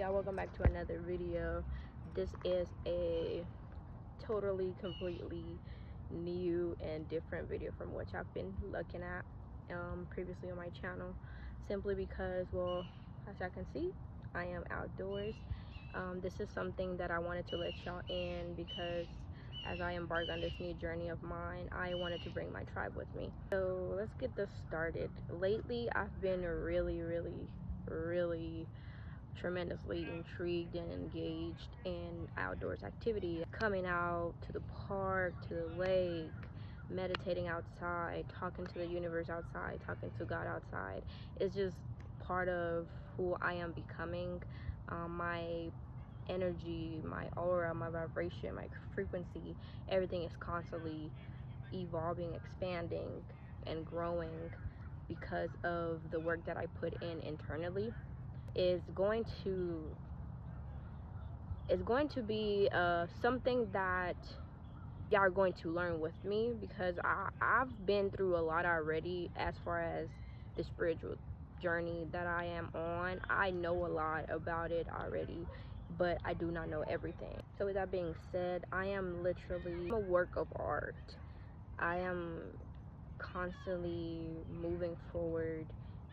y'all, welcome back to another video. This is a totally completely new and different video from which I've been looking at previously on my channel, simply because, well, as y'all can see, I am outdoors. This is something that I wanted to let y'all in because as I embark on this new journey of mine, I wanted to bring my tribe with me. So let's get this started. Lately I've been really tremendously intrigued and engaged in outdoors activity, coming out to the park, to the lake, meditating outside, talking to the universe outside, talking to God outside. It's just part of who I am becoming. My energy, my aura, my vibration, my frequency, everything is constantly evolving, expanding, and growing because of the work that I put in internally. Is going to be something that y'all are going to learn with me, because I've been through a lot already as far as the spiritual journey that I am on. I know a lot about it already, but I do not know everything. So with that being said, I am literally a work of art. I am constantly moving forward,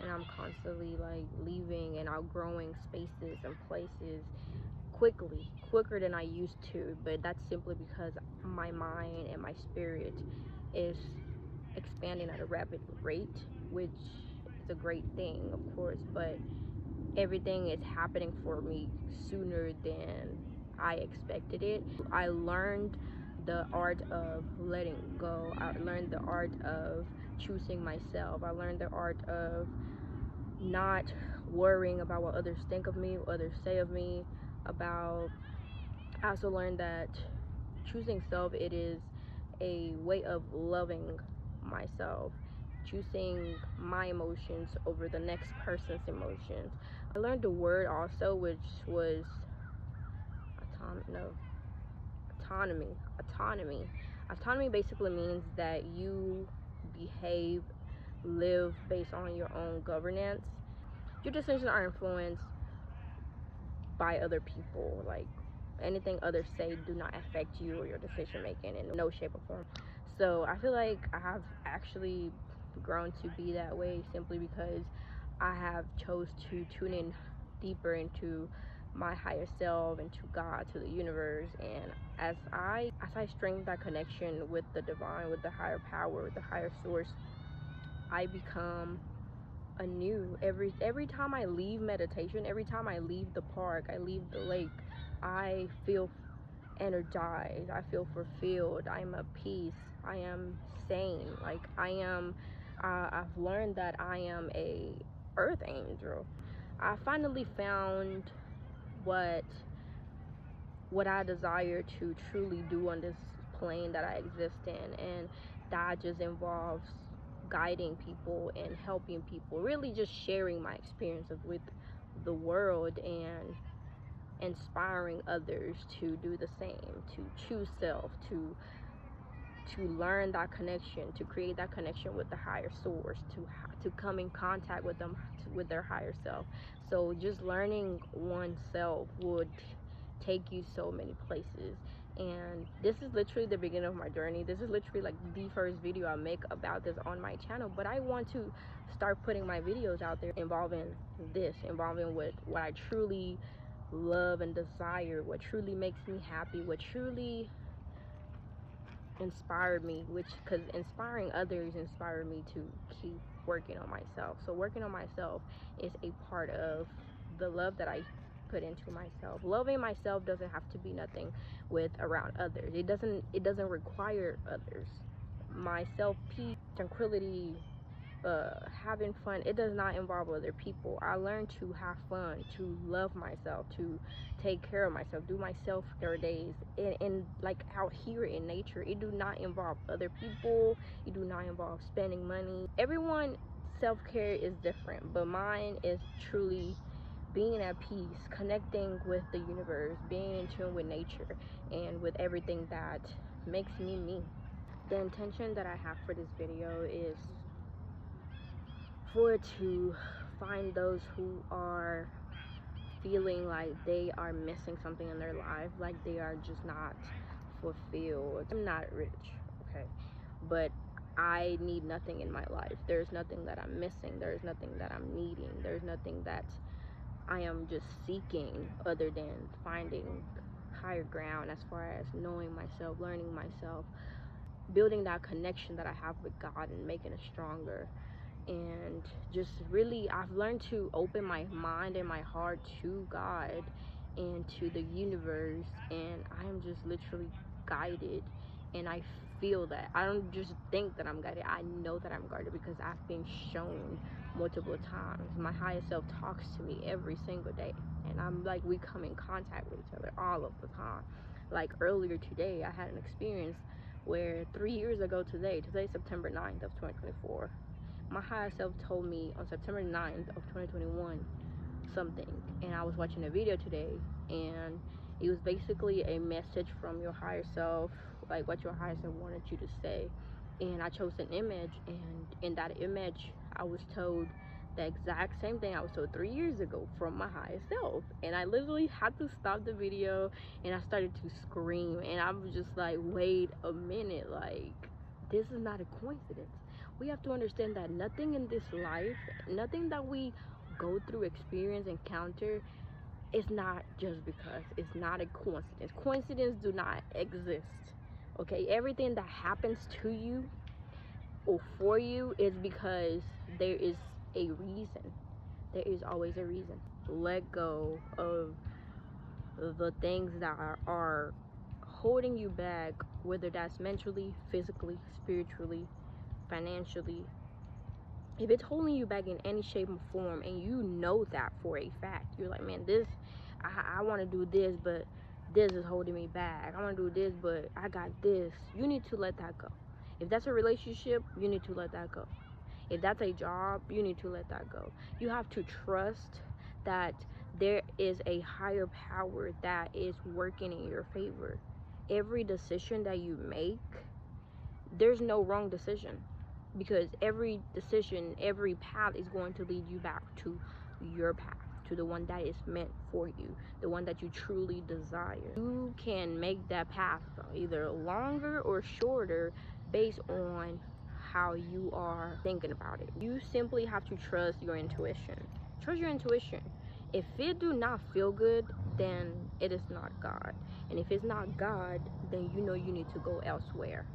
and I'm constantly like leaving and outgrowing spaces and places quicker than I used to, but that's simply because my mind and my spirit is expanding at a rapid rate, which is a great thing, of course, but everything is happening for me sooner than I expected it. I learned the art of letting go. I learned the art of choosing myself. I learned the art of not worrying about what others think of me, what others say of me. I also learned that choosing self, it is a way of loving myself, choosing my emotions over the next person's emotions. I learned the word also, which was autonomy. Autonomy basically means that you behave, live based on your own governance. Your decisions are influenced by other people. Like, anything others say do not affect you or your decision making in no shape or form. So I feel like I have actually grown to be that way, simply because I have chose to tune in deeper into my higher self, into God, to the universe. And as I strengthen that connection with the divine, with the higher power, with the higher source, I become anew. Every time I leave meditation, every time I leave the park, I leave the lake, I feel energized, I feel fulfilled, I'm at peace, I am sane. Like, I've learned that I am a earth angel. I finally found what I desire to truly do on this plane that I exist in, and that just involves guiding people and helping people, really just sharing my experiences with the world and inspiring others to do the same, to choose self, to learn that connection, to create that connection with the higher source, to come in contact with them, with their higher self. So just learning oneself would take you so many places, and this is literally the beginning of my journey. This is literally like the first video I make about this on my channel, but I want to start putting my videos out there involving what I truly love and desire, what truly makes me happy, what truly inspired me, because inspiring others inspired me to keep working on myself. So working on myself is a part of the love that I put into myself. Loving myself doesn't have to be nothing with around others. It doesn't require others. My self-peace, tranquility, having fun, it does not involve other people. I learned to have fun, to love myself, to take care of myself, do my self-care days, and like out here in nature. It do not involve other people. It do not involve spending money. Everyone's self-care is different, but mine is truly being at peace, connecting with the universe, being in tune with nature and with everything that makes me me. The intention that I have for this video is to find those who are feeling like they are missing something in their life, like they are just not fulfilled. I'm not rich, okay, but I need nothing in my life. There's nothing that I'm missing. There's nothing that I'm needing. There's nothing that I am just seeking other than finding higher ground as far as knowing myself, learning myself, building that connection that I have with God and making it stronger. And just really, I've learned to open my mind and my heart to God and to the universe, and I am just literally guided, and I feel that. I don't just think that I'm guided, I know that I'm guided because I've been shown multiple times. My higher self talks to me every single day, and I'm like, we come in contact with each other all of the time. Like earlier today, I had an experience where 3 years ago today's September 9th of 2024, my higher self told me on September 9th of 2021 something, and I was watching a video today, and it was basically a message from your higher self, like what your higher self wanted you to say. And I chose an image, and in that image I was told the exact same thing I was told 3 years ago from my higher self. And I literally had to stop the video, and I started to scream, and I was just like, wait a minute, like, this is not a coincidence. We have to understand that nothing in this life, nothing that we go through, experience, encounter, is not just because. It's not a coincidence. Coincidences do not exist. Okay, everything that happens to you or for you is because there is a reason. There is always a reason. Let go of the things that are holding you back, whether that's mentally, physically, spiritually, financially. If it's holding you back in any shape or form, and you know that for a fact, you're like, man, this, I want to do this, but this is holding me back. I want to do this, but I got this. You need to let that go. If that's a relationship, you need to let that go. If that's a job, you need to let that go. You have to trust that there is a higher power that is working in your favor. Every decision that you make, there's no wrong decision, because every decision, every path is going to lead you back to your path, to the one that is meant for you, the one that you truly desire. You can make that path either longer or shorter based on how you are thinking about it. You simply have to trust your intuition. Trust your intuition. If it do not feel good, then it is not God. And if it's not God, then you know you need to go elsewhere.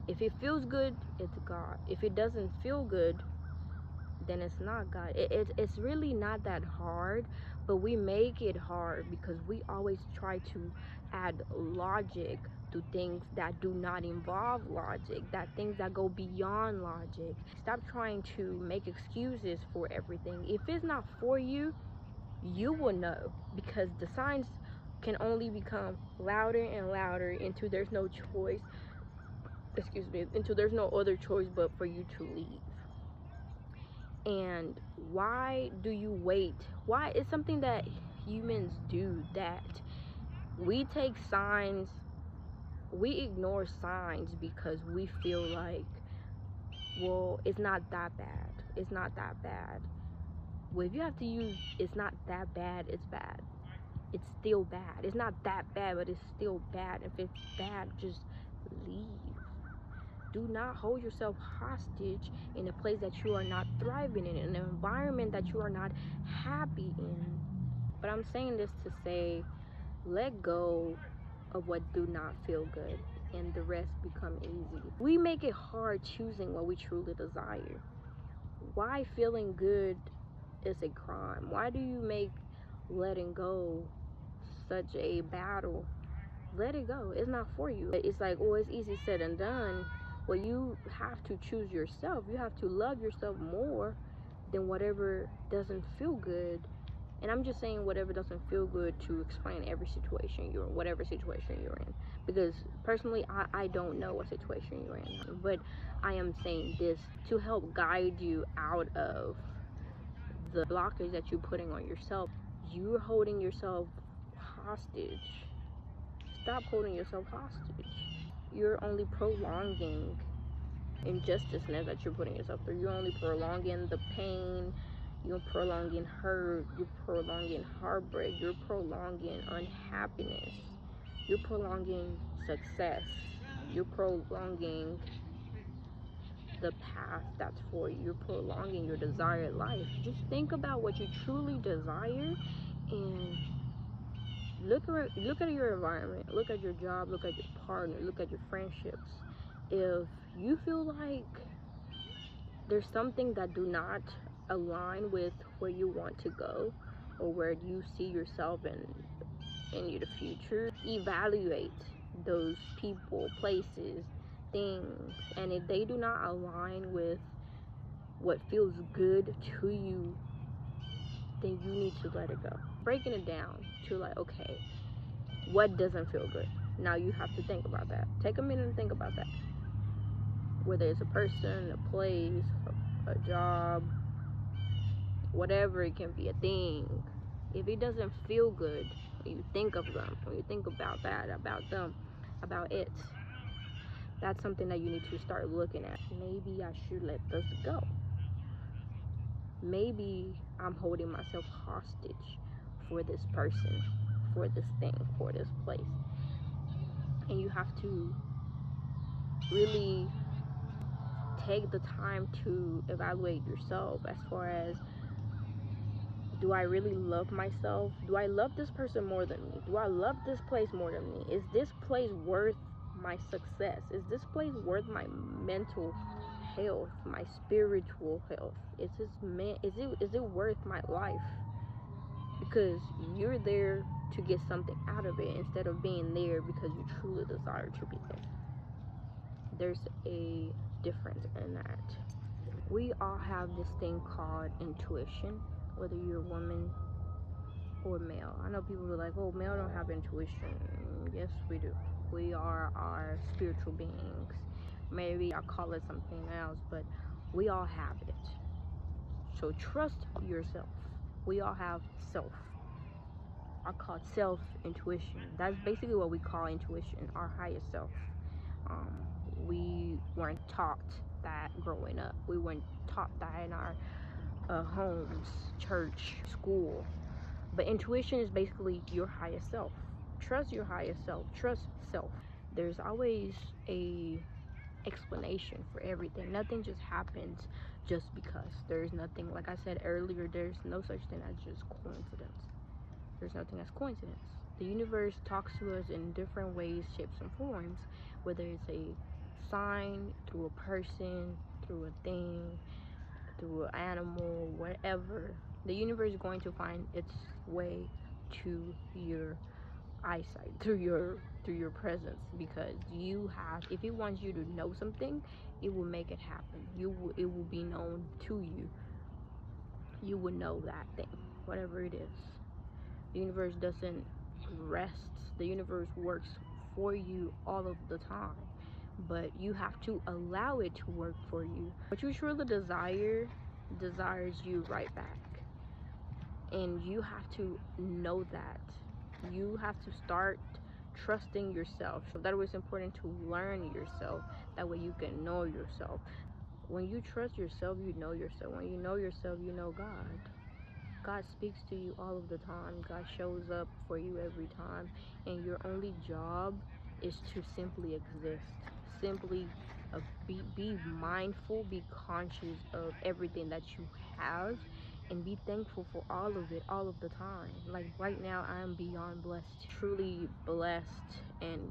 If it feels good, it's God. If it doesn't feel good, then it's not God. It's really not that hard, but we make it hard because we always try to add logic to things that do not involve logic, that things that go beyond logic. Stop trying to make excuses for everything. If it's not for you, you will know, because the signs can only become louder and louder until there's no choice. Until there's no other choice but for you to leave. And why do you wait? Why? It's something that humans do, that we take signs, we ignore signs because we feel like, well, it's not that bad. It's not that bad. Well, if you have to use it's not that bad, it's bad. It's still bad. It's not that bad, but it's still bad. If it's bad, just leave. Do not hold yourself hostage in a place that you are not thriving in an environment that you are not happy in. But I'm saying this to say, let go of what do not feel good, and the rest become easy. We make it hard choosing what we truly desire. Why feeling good is a crime? Why do you make letting go such a battle? Let it go. It's not for you. It's like, oh, it's easy said and done. Well, you have to choose yourself. You have to love yourself more than whatever doesn't feel good. And I'm just saying whatever doesn't feel good to explain every situation you're in, whatever situation you're in. Because personally, I don't know what situation you're in. But I am saying this to help guide you out of the blockage that you're putting on yourself. You're holding yourself hostage. Stop holding yourself hostage. You're only prolonging injusticeness that you're putting yourself through. You're only prolonging the pain You're prolonging hurt, you're prolonging heartbreak, you're prolonging unhappiness, you're prolonging success, you're prolonging the path that's for you, you're prolonging your desired life. Just think about what you truly desire and look at your environment, look at your job, look at your partner, look at your friendships. If you feel like there's something that do not align with where you want to go or where you see yourself in the future, evaluate those people, places, things, and if they do not align with what feels good to you, then you need to let it go. Breaking it down to like, okay, what doesn't feel good? Now you have to think about that. Take a minute and think about that. Whether it's a person, a place, a job, whatever it can be, a thing. If it doesn't feel good when you think of them, when you think about that, about them, about it, that's something that you need to start looking at. Maybe I should let this go. Maybe I'm holding myself hostage for this person, for this thing, for this place. And you have to really take the time to evaluate yourself as far as, do I really love myself? Do I love this person more than me? Do I love this place more than me? Is this place worth my success? Is this place worth my mental health, my spiritual health? Is it worth my life? Because you're there to get something out of it instead of being there because you truly desire to be there. There's a difference in that. We all have this thing called intuition, whether you're a woman or male. I know people are like, oh, male don't have intuition. Yes, we do. We are our spiritual beings. Maybe I call it something else, but we all have it. So trust yourself. We all have self. I call it self-intuition. That's basically what we call intuition, our highest self. We weren't taught that growing up. We weren't taught that in our homes, church, school. But intuition is basically your highest self. Trust your highest self. Trust self. There's always a explanation for everything. Nothing just happens just because. There's nothing, like I said earlier, there's no such thing as just coincidence. There's nothing as coincidence. The universe talks to us in different ways, shapes, and forms, whether it's a sign, through a person, through a thing, through an animal, whatever. The universe is going to find its way to your eyesight, through your presence, because you have, if it wants you to know something, it will make it happen. It will be known to you. You will know that thing, whatever it is. The universe doesn't rest. The universe works for you all of the time, but you have to allow it to work for you. What you truly desires you right back, and you have to know that. You have to start trusting yourself. So that was important to learn yourself. That way you can know yourself. When you trust yourself, you know yourself. When you know yourself, you know God. God speaks to you all of the time. God shows up for you every time. And your only job is to simply exist. Simply be mindful, be conscious of everything that you have, and be thankful for all of it, all of the time. Like right now, I am beyond blessed, truly blessed, and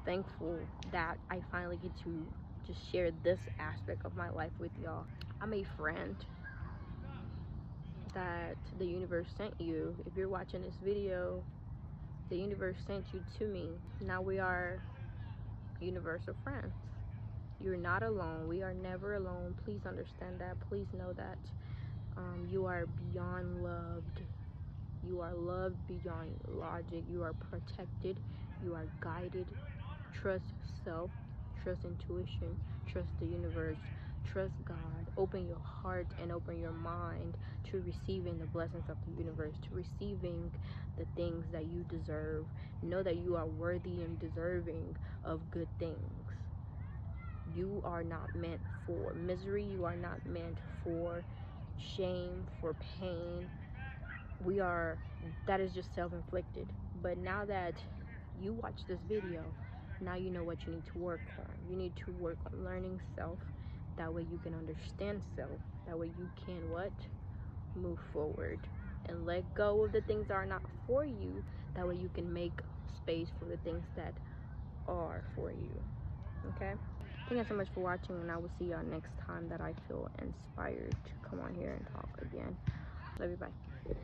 thankful that I finally get to just share this aspect of my life with y'all. I'm a friend that the universe sent you. If you're watching this video, the universe sent you to me. Now we are universal friends. You're not alone. We are never alone. Please understand that. Please know that. You are beyond loved. You are loved beyond logic. You are protected. You are guided. Trust self. Trust intuition. Trust the universe. Trust God. Open your heart and open your mind to receiving the blessings of the universe, to receiving the things that you deserve. Know that you are worthy and deserving of good things. You are not meant for misery. You are not meant for shame, for pain. That is just self-inflicted. But now that you watch this video, now you know what you need to work on. You need to work on learning self. That way you can understand self. That way you can what? Move forward and let go of the things that are not for you. That way you can make space for the things that are for you. Okay? Thank you so much for watching, and I will see y'all next time that I feel inspired to come on here and talk again. Love you, bye.